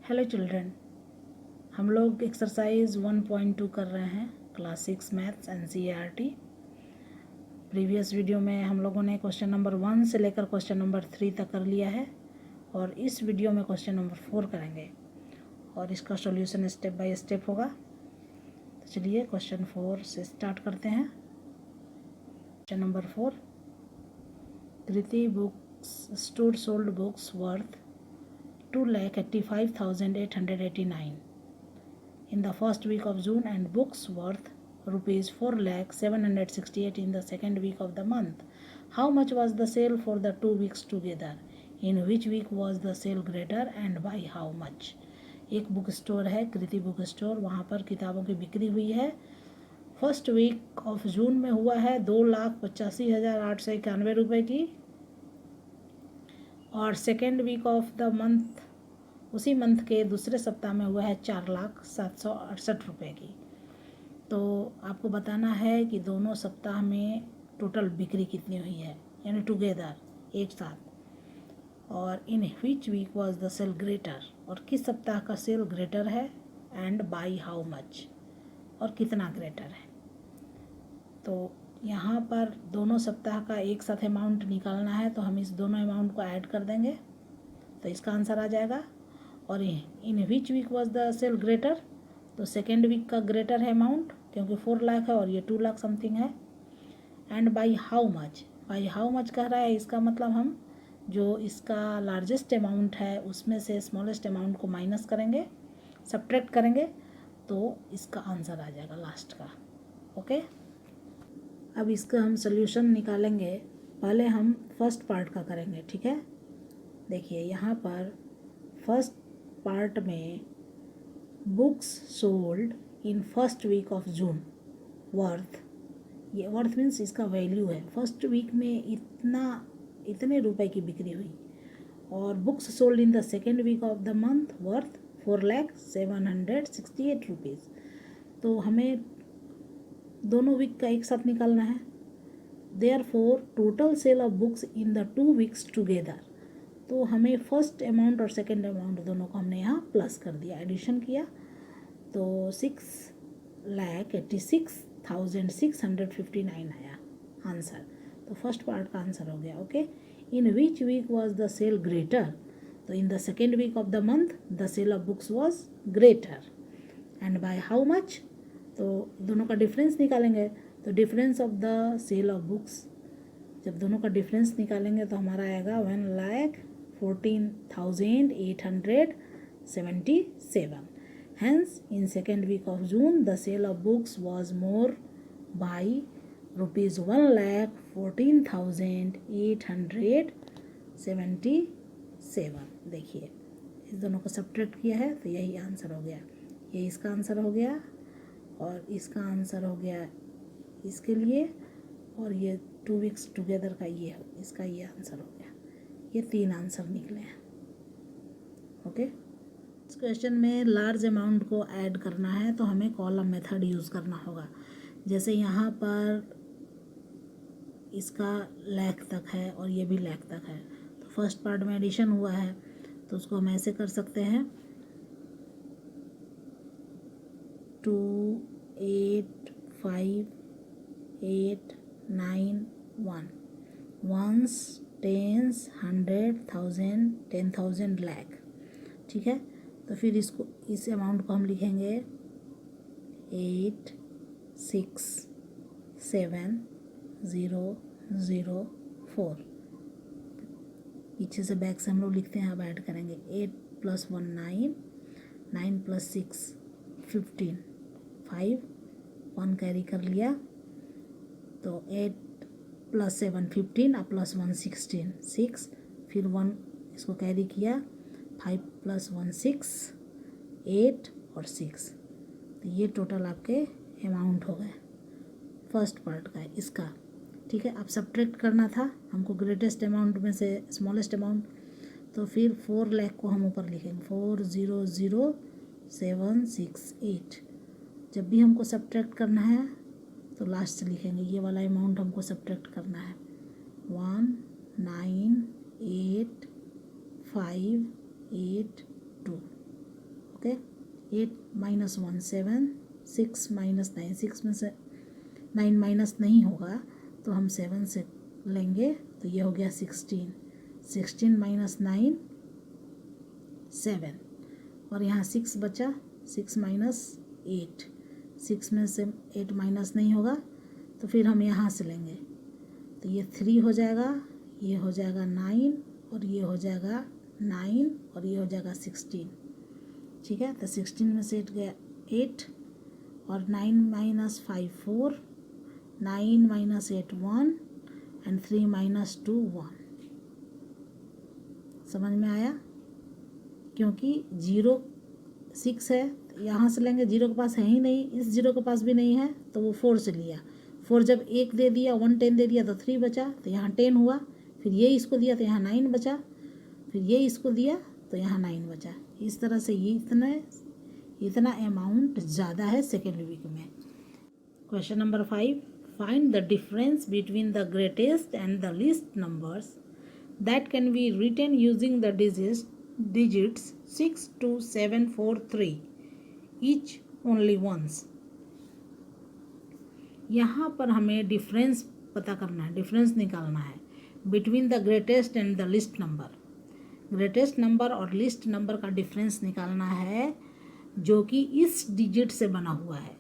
Hello children, हम लोग exercise 1.2 कर रहे हैं, class 6 maths NCERT। Previous video में हम लोगों ने क्वेश्चन नंबर 1 से लेकर क्वेश्चन नंबर 3 तक कर लिया है और इस वीडियो में क्वेश्चन नंबर 4 करेंगे और इसका सॉल्यूशन स्टेप बाय स्टेप होगा। तो चलिए क्वेश्चन 4 से स्टार्ट करते हैं। Question number 4, Kriti books store sold books worth 2,85,889 in the first week of June and books worth rupees 4,768 in the second week of the month. How much was the sale for the 2 weeks together? In which week was the sale greater and by how much? एक book store है, कृति book store, वहाँ पर किताबों की बिक्री हुई है। First week of जून में हुआ है 2,85,891 रुपये की और second week of the month उसी मंथ के दूसरे सप्ताह में हुआ है 4,768 रुपये की। तो आपको बताना है कि दोनों सप्ताह में टोटल बिक्री कितनी हुई है, यानी टुगेदर एक साथ। और in which week was the sale greater, और किस सप्ताह का सेल ग्रेटर है, एंड बाई हाउ मच, और कितना ग्रेटर है। तो यहाँ पर दोनों सप्ताह का एक साथ अमाउंट निकालना है, तो हम इस दोनों अमाउंट को ऐड कर देंगे तो इसका आंसर आ जाएगा। और in which week was the sale greater, तो सेकेंड वीक का ग्रेटर है अमाउंट, क्योंकि 4 लाख है और ये 2 लाख समथिंग है। And by how much, by how much कह रहा है, इसका मतलब हम जो इसका लार्जेस्ट अमाउंट है उसमें से स्मॉलेस्ट अमाउंट को माइनस करेंगे, सब्ट्रैक्ट करेंगे, तो इसका आंसर आ जाएगा लास्ट का। ओके, अब इसका हम सोल्यूशन निकालेंगे। पहले हम फर्स्ट पार्ट का करेंगे, ठीक है। देखिए यहाँ पर फर्स्ट पार्ट में books sold in first week of June worth, ये वर्थ मीन्स इसका वैल्यू है। फर्स्ट वीक में इतने रुपए की बिक्री हुई। और books sold in the second week of the month worth 4,768 rupees. तो हमें दोनों वीक का एक साथ निकालना है। Therefore total sale of books in the 2 weeks together. तो हमें फर्स्ट अमाउंट और सेकेंड अमाउंट दोनों को हमने यहाँ प्लस कर दिया, एडिशन किया, तो 6,86,659 आया आंसर। तो फर्स्ट पार्ट का आंसर हो गया। Okay, in which week was the sale greater, तो in the second week of the month the sale of books was greater. And by how much, तो दोनों का डिफरेंस निकालेंगे। तो difference of the sale of books, जब दोनों का difference निकालेंगे तो हमारा आएगा 1,14,877। Hence, in second week of June, the sale of books was more by rupees 1,14,877। देखिए इस दोनों को सब्ट्रैक्ट किया है तो यही आंसर हो गया। ये इसका आंसर हो गया और इसका आंसर हो गया इसके लिए, और ये 2 वीक्स टुगेदर का ये हो, इसका ये आंसर हो गया। ये 3 आंसर निकले हैं। ओके, इस क्वेश्चन में लार्ज अमाउंट को ऐड करना है तो हमें कॉलम मेथड यूज़ करना होगा। जैसे यहाँ पर इसका लाख तक है और ये भी लाख तक है, तो फर्स्ट पार्ट में एडिशन हुआ है तो उसको हम ऐसे कर सकते हैं 2,8,5,8,9,1 वंस, टेंस, 100,000, 10,000, लाख। ठीक है, तो फिर इसको इस अमाउंट को हम लिखेंगे 8,6,7,0,0,4। पीछे से बैक से हम लोग लिखते हैं, अब ऐड करेंगे 8 + 1 9, 9 + 6 15, 5 1 कैरी कर लिया, तो 8 + 7 15 और +1 16 6, फिर 1 इसको कैरी किया, 5 + 1 6 8 और 6। तो ये टोटल आपके अमाउंट हो गए फर्स्ट पार्ट का इसका। ठीक है, अब सब्ट्रैक्ट करना था हमको ग्रेटेस्ट अमाउंट में से स्मॉलेस्ट अमाउंट, तो फिर 4 लाख को हम ऊपर लिखेंगे 4,0,0,768। जब भी हमको सब्ट्रैक्ट करना है तो लास्ट से लिखेंगे, ये वाला अमाउंट हमको सब्ट्रैक्ट करना है 1,9,8,5,8,2। ओके। 8 माइनस 1 7, 6 माइनस 9, 6 में से 9 माइनस नहीं होगा तो हम 7 से लेंगे, तो ये हो गया 16। 16 माइनस 9 7, और यहाँ 6 बचा, 6 माइनस 8, 6 में से 8 माइनस नहीं होगा तो फिर हम यहाँ से लेंगे, तो ये 3 हो जाएगा, ये हो जाएगा 9, और ये हो जाएगा 9, और ये हो जाएगा 16। ठीक है, तो 16 में से 8 गया 8, और 9 माइनस 5 4, 9 माइनस 8 1, एंड 3 माइनस 2 1। समझ में आया? क्योंकि 0 6 है, यहाँ से लेंगे, 0 के पास है ही नहीं, इस 0 के पास भी नहीं है, तो वो 4 से लिया। 4 जब 1 दे दिया, 1 10 दे दिया तो 3 बचा, तो यहाँ 10 हुआ। फिर ये इसको दिया तो यहाँ 9 बचा, फिर ये इसको दिया तो यहाँ 9 बचा। इस तरह से ये इतना अमाउंट ज़्यादा है सेकेंड वीक में। Question number 5, find the difference between the greatest and the least numbers that can be written using the digits 6 2 7 4 3 each only once। यहाँ पर हमें डिफरेंस पता करना है, डिफरेंस निकालना है between the greatest and the list number. Greatest number और list number का डिफरेंस निकालना है जो कि इस डिजिट से बना हुआ है,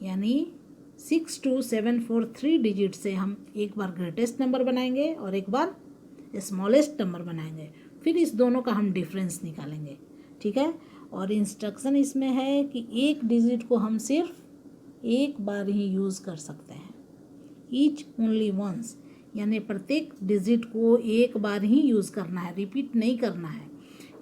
यानी 6 2 7 4 3 डिजिट से हम एक बार ग्रेटेस्ट नंबर बनाएंगे और एक बार स्मॉलेस्ट नंबर बनाएंगे, फिर इस दोनों का हम डिफरेंस निकालेंगे। ठीक है, और इंस्ट्रक्शन इसमें है कि एक डिजिट को हम सिर्फ एक बार ही यूज़ कर सकते हैं, ईच ओनली वंस, यानी प्रत्येक डिजिट को एक बार ही यूज़ करना है, रिपीट नहीं करना है।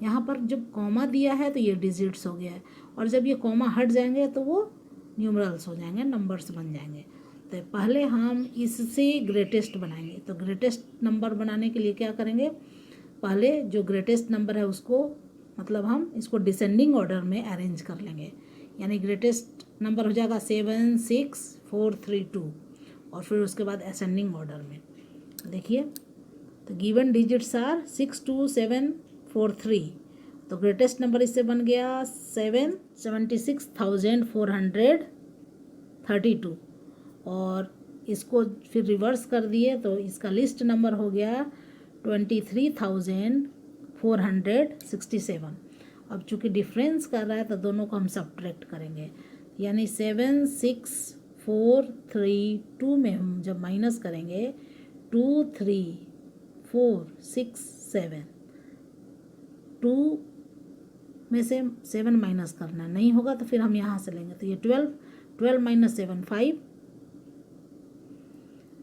यहाँ पर जब कॉमा दिया है तो ये डिजिट्स हो गया है, और जब ये कॉमा हट जाएंगे तो वो न्यूमरल्स हो जाएंगे, नंबर्स बन जाएंगे। तो पहले हम इससे ग्रेटेस्ट बनाएंगे। तो ग्रेटेस्ट नंबर बनाने के लिए क्या करेंगे, पहले जो ग्रेटेस्ट नंबर है उसको, मतलब हम इसको डिसेंडिंग ऑर्डर में अरेंज कर लेंगे, यानी ग्रेटेस्ट नंबर हो जाएगा 7 6 4 3 2, और फिर उसके बाद असेंडिंग ऑर्डर में। देखिए, तो गिवन डिजिट्स आर 6 2 7 4 3, तो ग्रेटेस्ट नंबर इससे बन गया 76,432, और इसको फिर रिवर्स कर दिए तो इसका लिस्ट नंबर हो गया 23,467। अब चूँकि डिफरेंस कर रहा है तो दोनों को हम सब्ट्रैक्ट करेंगे, यानी 7 6 4 3 2 में हम जब माइनस करेंगे 2 3 4 6 7, 2 में से 7 माइनस करना नहीं होगा तो फिर हम यहाँ से लेंगे, तो ये 12 माइनस 7 5,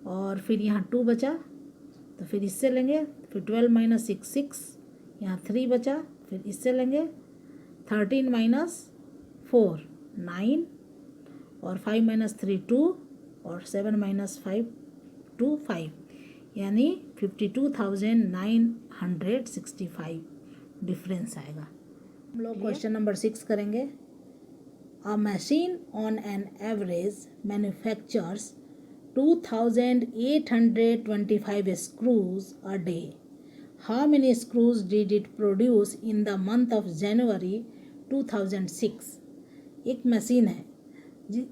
और फिर यहाँ 2 बचा तो फिर इससे लेंगे, फिर 12 माइनस 6 6, यहाँ 3 बचा, फिर इससे लेंगे, 13 माइनस 4 9, और 5 माइनस 3 2, और 7 माइनस 5 2 5, यानी 52,965 डिफरेंस आएगा। हम लोग क्वेश्चन नंबर 6 करेंगे। A machine on an average manufactures 2,825 screws a day. How many screws did it produce in the month of January 2006? एक मशीन है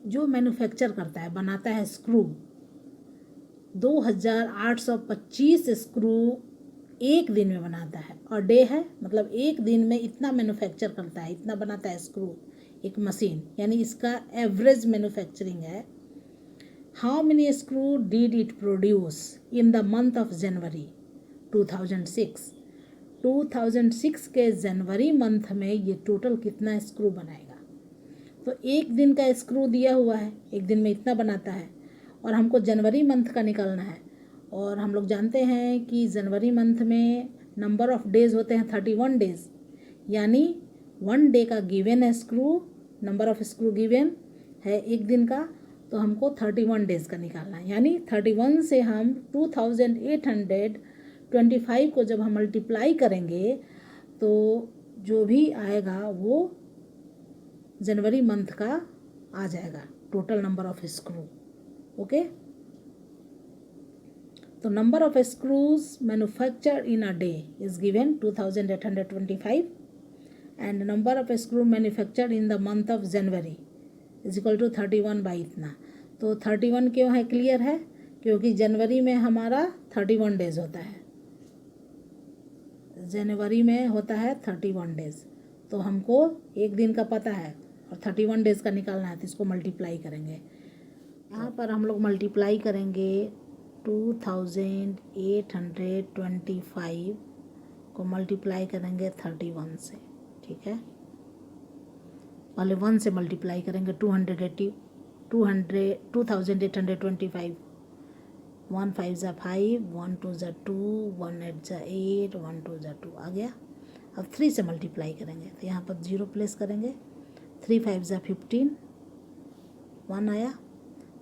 जो मैन्युफैक्चर करता है, बनाता है स्क्रू। 2,825 स्क्रू एक दिन में बनाता है, और डे है मतलब एक दिन में इतना मैन्युफैक्चर करता है, इतना बनाता है स्क्रू एक मशीन, यानी इसका एवरेज मैन्युफैक्चरिंग है। How many screw did it produce in the month of जनवरी 2006? 2006 के जनवरी मंथ में ये टोटल कितना स्क्रू बनाएगा? तो एक दिन का स्क्रू दिया हुआ है, एक दिन में इतना बनाता है, और हमको जनवरी मंथ का निकालना है, और हम लोग जानते हैं कि जनवरी मंथ में नंबर ऑफ डेज होते हैं 31 डेज, यानी 1 डे का गिवन है screw, number of screw given है एक दिन का, तो हमको 31 डेज का निकालना है, यानी 31 से हम 2,825 को जब हम मल्टीप्लाई करेंगे तो जो भी आएगा वो जनवरी मंथ का आ जाएगा total number of screw. Okay, तो number of screws manufactured in a day is given 2,825, and number of screw manufactured in the month of January is equal to 31 by इतना। तो 31 क्यों है, क्लियर है, क्योंकि जनवरी में हमारा 31 डेज होता है, जनवरी में होता है 31 डेज। तो हमको एक दिन का पता है और 31 डेज का निकालना है, तो इसको मल्टीप्लाई करेंगे। यहाँ पर हम लोग मल्टीप्लाई करेंगे 2825 को मल्टीप्लाई करेंगे 31 से, ठीक है। पहले 1 से मल्टीप्लाई करेंगे 2825, 1 5 ज़ा 5, 1 2 ज़ा 2, 1 8 ज़ा 8, 1 2 ज़ा 2 आ गया। अब 3 से मल्टीप्लाई करेंगे तो यहाँ पर 0 प्लेस करेंगे, 3 5 ज़ा 15, 1 आया,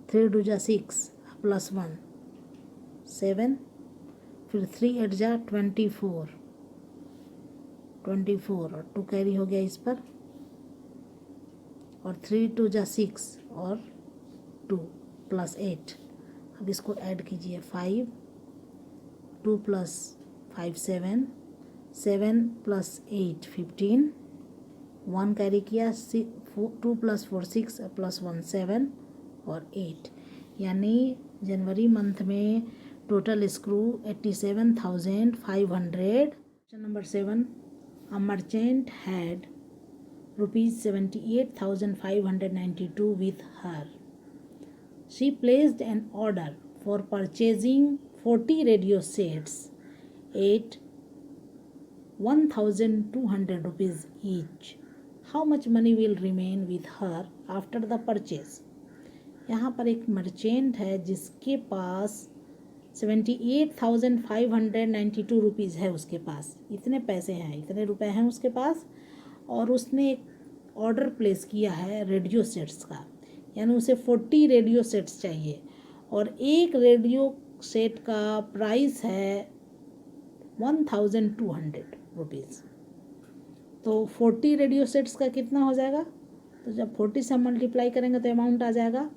3 2 ज़ा 6 प्लस 1 7, फिर 3 8 ज़ा 24 और 2 कैरी हो गया इस पर, और 3 2 ज़ा 6 और 2 प्लस 8। अब इसको ऐड कीजिए, 5 2 प्लस 5 7, 7 प्लस 8 15, 1 कैरी किया, 2 प्लस 4 6 प्लस 1 7 और 8, यानी जनवरी मंथ में total screw 87,500। Question number 7, a merchant had ₹78,592 with her. She placed an order for purchasing 40 radio sets at 1,200 rupees each. How much money will remain with her after the purchase? यहाँ पर एक merchant है जिसके पास 78,592 rupees है, उसके पास इतने पैसे हैं, इतने रुपए हैं उसके पास, और उसने एक ऑर्डर प्लेस किया है रेडियो सेट्स का, यानी उसे 40 रेडियो सेट्स चाहिए, और एक रेडियो सेट का प्राइस है 1,200 रुपीज़। तो 40 रेडियो सेट्स का कितना हो जाएगा, तो जब 40 से हम मल्टीप्लाई करेंगे तो अमाउंट आ जाएगा।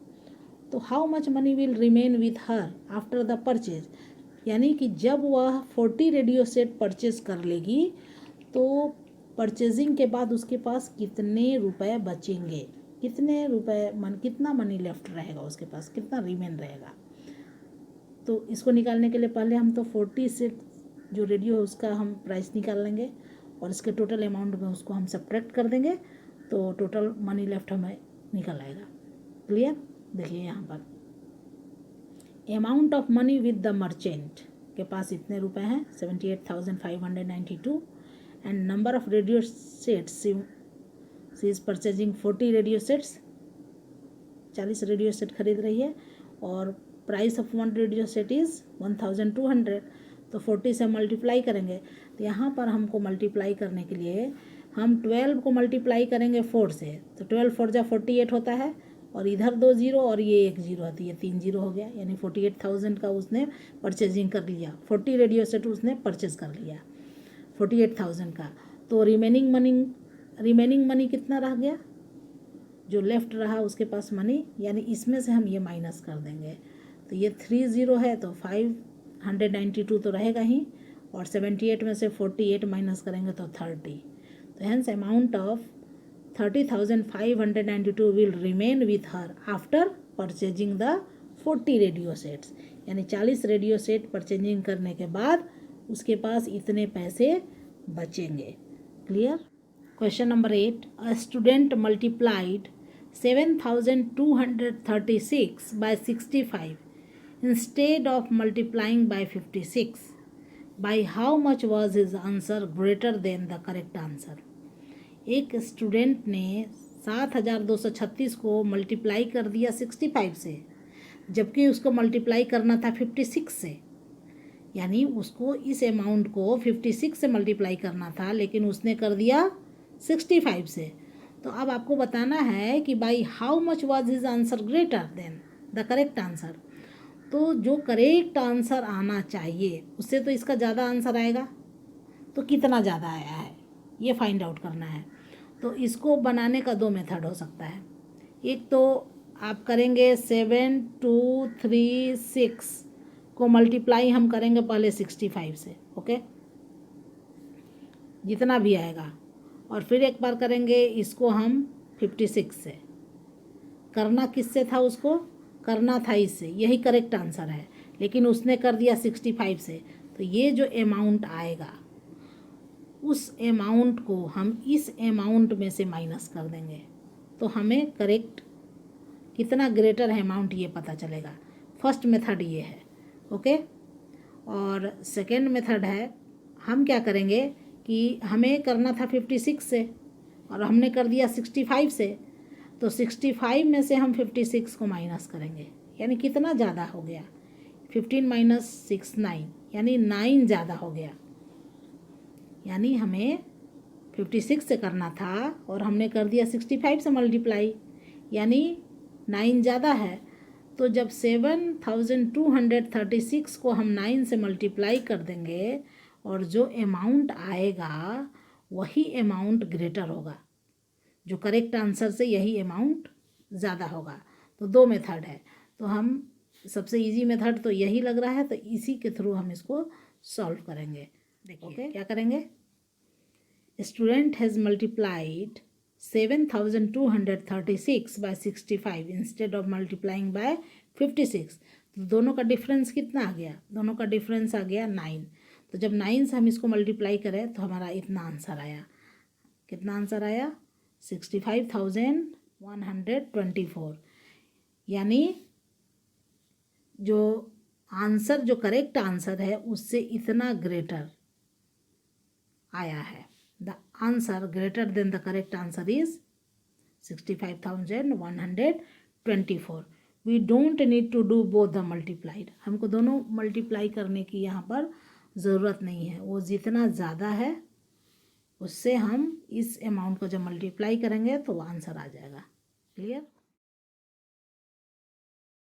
तो how much money will remain with her after the purchase, यानी कि जब वह 40 रेडियो सेट परचेज कर लेगी तो परचेजिंग के बाद उसके पास कितने रुपए बचेंगे, कितने रुपए कितना मनी लेफ्ट रहेगा उसके पास, कितना रिमेन रहेगा। तो इसको निकालने के लिए पहले हम तो 40 सेट जो रेडियो है उसका हम प्राइस निकाल लेंगे और इसके टोटल अमाउंट में उसको हम सब्ट्रैक्ट कर देंगे, तो टोटल मनी लेफ्ट हमें निकल आएगा। क्लियर, देखिए यहाँ पर amount of money with the merchant के पास इतने रुपए हैं 78,592, and number of radio sets she is purchasing 40 radio sets, 40 radio set खरीद रही है, और price of 1 radio set is 1,200। तो 40 से मल्टीप्लाई करेंगे, तो यहाँ पर हमको मल्टीप्लाई करने के लिए हम 12 को मल्टीप्लाई करेंगे 4 से, तो 12 4 जा 48 होता है, और इधर 2 जीरो और ये 1 जीरो आती है, 3 जीरो हो गया, यानी 48,000 का उसने परचेजिंग कर लिया, 40 रेडियो सेट उसने परचेज कर लिया 48,000 का। तो रिमेनिंग मनी कितना रह गया, जो लेफ्ट रहा उसके पास मनी, यानी इसमें से हम ये माइनस कर देंगे, तो ये 3 जीरो है तो 592 तो रहेगा ही, और 78 में से 48 माइनस करेंगे तो 30। तो hence amount of 30,592 will remain with her after purchasing the 40 radio sets, यानी 40 रेडियो सेट परचेजिंग करने के बाद उसके पास इतने पैसे बचेंगे। Clear. Question number 8, a student multiplied 7,236 by 65 instead of multiplying by 56. By how much was his answer greater than the correct answer? एक student ने 7,236 को मल्टीप्लाई कर दिया 65 से, जबकि उसको मल्टीप्लाई करना था 56 से, यानी उसको इस अमाउंट को 56 से मल्टीप्लाई करना था, लेकिन उसने कर दिया 65 से। तो अब आपको बताना है कि by how much was his answer greater than the correct answer. तो जो करेक्ट आंसर आना चाहिए उससे तो इसका ज़्यादा आंसर आएगा, तो कितना ज़्यादा आया है ये फाइंड आउट करना है। तो इसको बनाने का 2 मेथड हो सकता है। एक तो आप करेंगे 7,236 को मल्टीप्लाई हम करेंगे पहले 65 से, ओके, जितना भी आएगा, और फिर एक बार करेंगे इसको हम 56 से। करना किससे था, उसको करना था इससे, यही करेक्ट आंसर है, लेकिन उसने कर दिया 65 से। तो ये जो अमाउंट आएगा उस अमाउंट को हम इस अमाउंट में से माइनस कर देंगे, तो हमें करेक्ट कितना ग्रेटर है अमाउंट ये पता चलेगा। फर्स्ट मेथड ये है, ओके। और सेकेंड मेथड है, हम क्या करेंगे कि हमें करना था 56 से और हमने कर दिया 65 से, तो 65 में से हम 56 को माइनस करेंगे, यानी कितना ज़्यादा हो गया, 15 माइनस 6 9, यानी 9 ज़्यादा हो गया। यानी हमें 56 से करना था और हमने कर दिया 65 से मल्टीप्लाई, यानी 9 ज़्यादा है। तो जब 7236 को हम 9 से मल्टीप्लाई कर देंगे और जो अमाउंट आएगा वही अमाउंट ग्रेटर होगा, जो करेक्ट आंसर से यही अमाउंट ज़्यादा होगा। तो दो मेथड है, तो हम सबसे इजी मेथड तो यही लग रहा है, तो इसी के थ्रू हम इसको सॉल्व करेंगे। देखिए okay. क्या करेंगे, student has multiplied 7236 by 65 instead of multiplying by 56। तो दोनों का डिफरेंस कितना आ गया, दोनों का डिफरेंस आ गया 9। तो जब 9 से हम इसको मल्टीप्लाई करें तो हमारा इतना आंसर आया। कितना आंसर आया, 65,124। यानी जो आंसर, जो करेक्ट आंसर है उससे इतना ग्रेटर आया है। The answer greater than the correct answer is 65,124। We don't need to do both the multiplied, हमको दोनों मल्टीप्लाई करने की यहाँ पर ज़रूरत नहीं है। वो जितना ज़्यादा है उससे हम इस अमाउंट को जब मल्टीप्लाई करेंगे तो वो आंसर आ जाएगा। क्लियर।